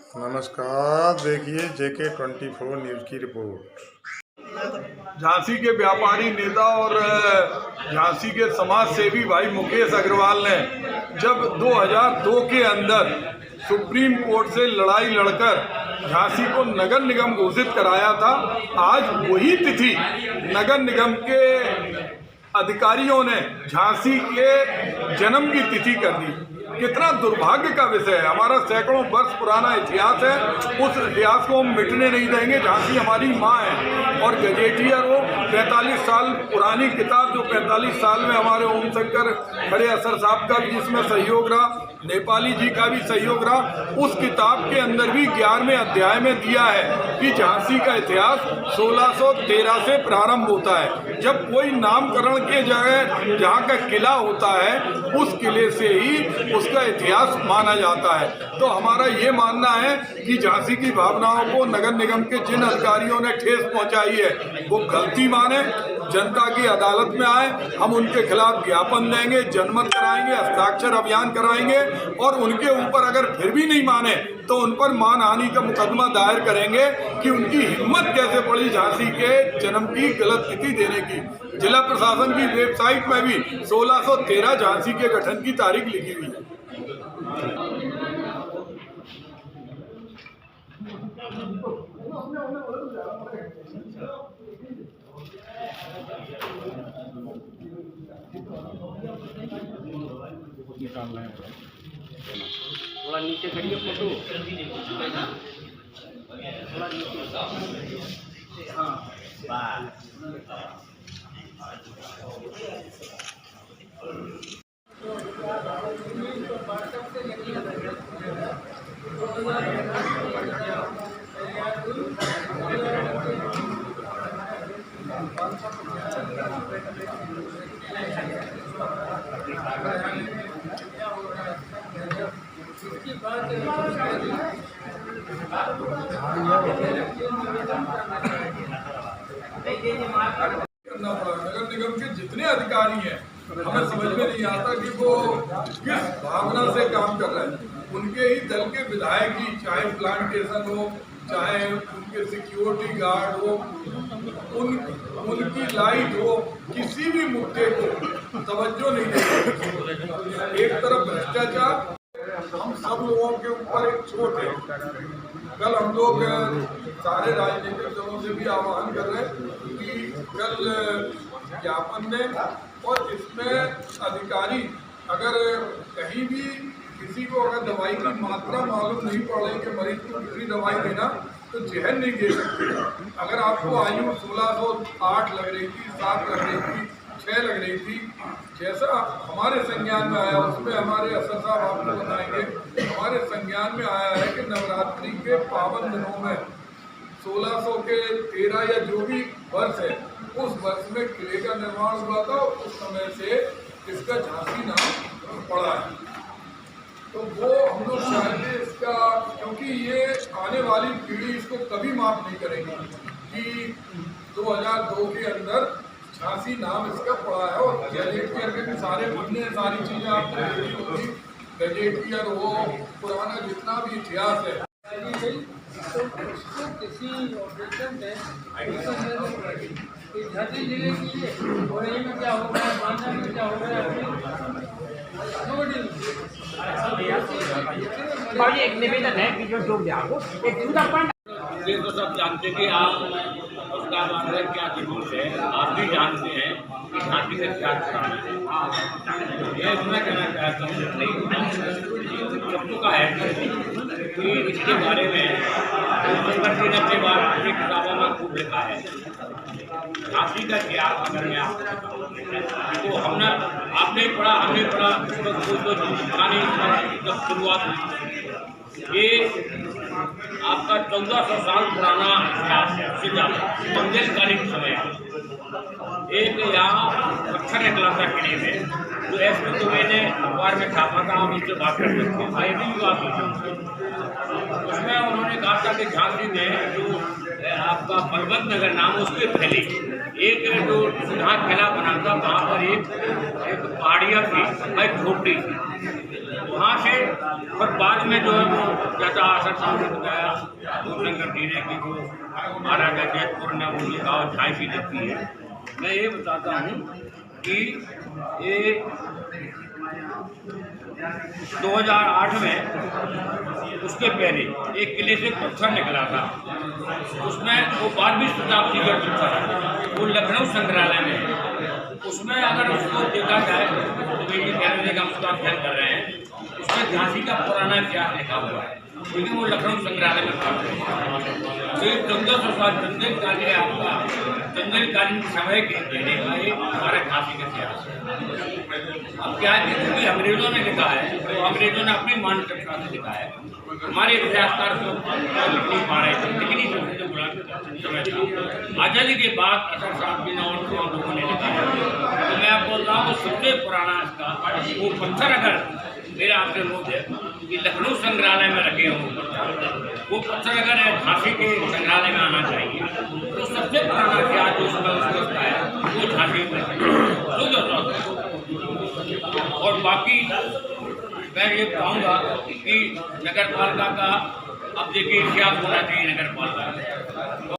नमस्कार, देखिए जेके 24 न्यूज़ की रिपोर्ट। झांसी के व्यापारी नेता और झांसी के समाज सेवी भाई मुकेश अग्रवाल ने जब 2002 के अंदर सुप्रीम कोर्ट से लड़ाई लड़कर झांसी को नगर निगम घोषित कराया था, आज वही तिथि नगर निगम के अधिकारियों ने झांसी के जन्म की तिथि कर दी। कितना दुर्भाग्य का विषय है। हमारा सैकड़ों वर्ष पुराना इतिहास है, उस इतिहास को हम मिटने नहीं देंगे। झांसी हमारी माँ है और गजेटियर वो 45 साल पुरानी किताब, जो 45 साल में हमारे ओम शंकर खड़े असर साहब का भी जिसमें सहयोग रहा, नेपाली जी का भी सहयोग रहा, उस किताब के अंदर भी 11वें अध्याय में दिया है कि झांसी का इतिहास 1613 से प्रारंभ होता है। जब कोई नामकरण के जगह जहाँ का किला होता है, उस किले से ही उसका इतिहास माना जाता है। तो हमारा ये मानना है कि झांसी की भावनाओं को नगर निगम के जिन अधिकारियों ने ठेस पहुंचाई है वो गलती माने, जनता की अदालत में आए, हम उनके खिलाफ ज्ञापन देंगे, जनमत कराएंगे, हस्ताक्षर अभियान कराएंगे और उनके ऊपर अगर फिर भी नहीं माने तो उन पर मानहानि का मुकदमा दायर करेंगे कि उनकी हिम्मत कैसे पड़ी झांसी के जन्म की गलत तिथि देने की। जिला प्रशासन की वेबसाइट में भी 1613 झांसी के गठन की तारीख लिखी हुई है। थोड़ा नीचे करिए फोटो, थोड़ा नीचे। हाँ, करना पड़ा। नगर निगम के जितने अधिकारी हैं, हमें समझ में नहीं आता कि वो किस भावना से काम कर रहे हैं। उनके ही दल के विधायक ही, चाहे प्लांटेशन हो, चाहे उनके सिक्योरिटी गार्ड हो, उनकी लाइट हो, किसी भी मुद्दे को तवज्जो नहीं देते। एक तरफ भ्रष्टाचार, हम सब लोगों के ऊपर एक चोट है। कल हम लोग सारे राजनीतिक दलों से भी आह्वान कर रहे हैं कि कल ज्ञापन दें और इसमें अधिकारी अगर कहीं भी किसी को अगर दवाई की मात्रा मालूम नहीं पड़े कि मरीज को कितनी दवाई देना, तो जहर नहीं दे सकते। अगर आपको आयु 1608 लग रही थी, 7 लग रही थी, 6 लग रही थी, जैसा हमारे संज्ञान में आया, उसमें हमारे असर साहब आपको बताएंगे, हमारे संज्ञान में आया है कि नवरात्रि के पावन दिनों में 1613 या जो भी वर्ष है, उस वर्ष में किले का निर्माण हुआ था और उस समय से इसका झांसी नाम पड़ा है। तो वो हम लोग चाहते इसका, क्योंकि ये आने वाली पीढ़ी इसको कभी माफ नहीं करेगी कि 2002 के अंदर झांसी नाम इसका पड़ा है। और गजेटियर के भी सारे बनने, सारी चीज़ें आपको देखी होगी, गजेटियर हो, पुराना जितना भी इतिहास है। तो किसी ऑपरेशन में झांसी जिले की बड़े में क्या हो रहा है, बांदा में क्या हो रहा है, एक निवेदन है कि जो आपको एक ये तो सब जानते कि आप उसका हमारा क्या जुलूस है, आप भी जानते हैं कि झांसी का क्या स्थान है। ये मैं कहना चाहता हूँ सबको का है कि इसके बारे में अंबर जी ने अपने बार अपनी किताबों में खूब लिखा है। झांसी का इतिहास अगर मैं तो आपने पढ़ा, हमने पढ़ा, जब शुरुआत हुई, ये आपका 1400 साल पुराना इतिहास है। उससे ज़्यादा मंगलकालीन समय एक यहाँ पत्थर निकला था किले में, जो एसपी दुबे ने अखबार में छापा था, हम इससे बात कर सकते हैं, भाई भी बात की। उसमें उन्होंने कहा था कि झांसी में जो आपका पर्वत नगर नाम उसके पहले एक जो जहाँ किला बना था वहाँ पर एक पहाड़ियाँ थी, एक झोपड़ी थी। वहाँ से पर बाद में जो है वो जैसा आसर साहब ने बताया भूलनगर जिले की वो महाराजा जयपुर ने उनकी गाँव झांसी लिखी है। मैं ये बताता हूँ कि ये 2008 में उसके पहले एक किले से पत्थर निकला था, उसमें वो 12वीं शताब्दी का पत्थर है, वो लखनऊ संग्रहालय में है। उसमें अगर उसको देखा जाए तो ये कह रहे थे कि हम उसका अध्ययन कर रहे हैं, उसमें झांसी का पुराना इतिहास लिखा हुआ है, लेकिन वो लखनऊ संग्रहालय में प्राप्त है। तो ये 1400 साल जंगलकालीन है आपका, जंगलकालीन समय के देने का ये हमारे झांसी का इतिहास है। अब क्या है कि अंग्रेजों ने लिखा है, तो अंग्रेजों ने अपनी मानसिकता से लिखा है, हमारे इतिहासकार को लिख नहीं पा रहे थे, लिख नहीं सकते थे समय था। आज़ादी के बाद असर साहब जी और लोगों ने लिखा है। तो मैं आपको बोल रहा हूँ सबसे पुराना इसका वो पत्थर, अगर मेरा आपसे अनुरोध है कि लखनऊ संग्रहालय में रखे हों वो पत्थर अगर झांसी के संग्रहालय में आना चाहिए, तो सबसे पुराना इतिहास जो उसका है वो झांसी में। और बाकी मैं ये कहूँगा कि नगर पालिका का अब देखिए इतिहास होना चाहिए नगर पालिका।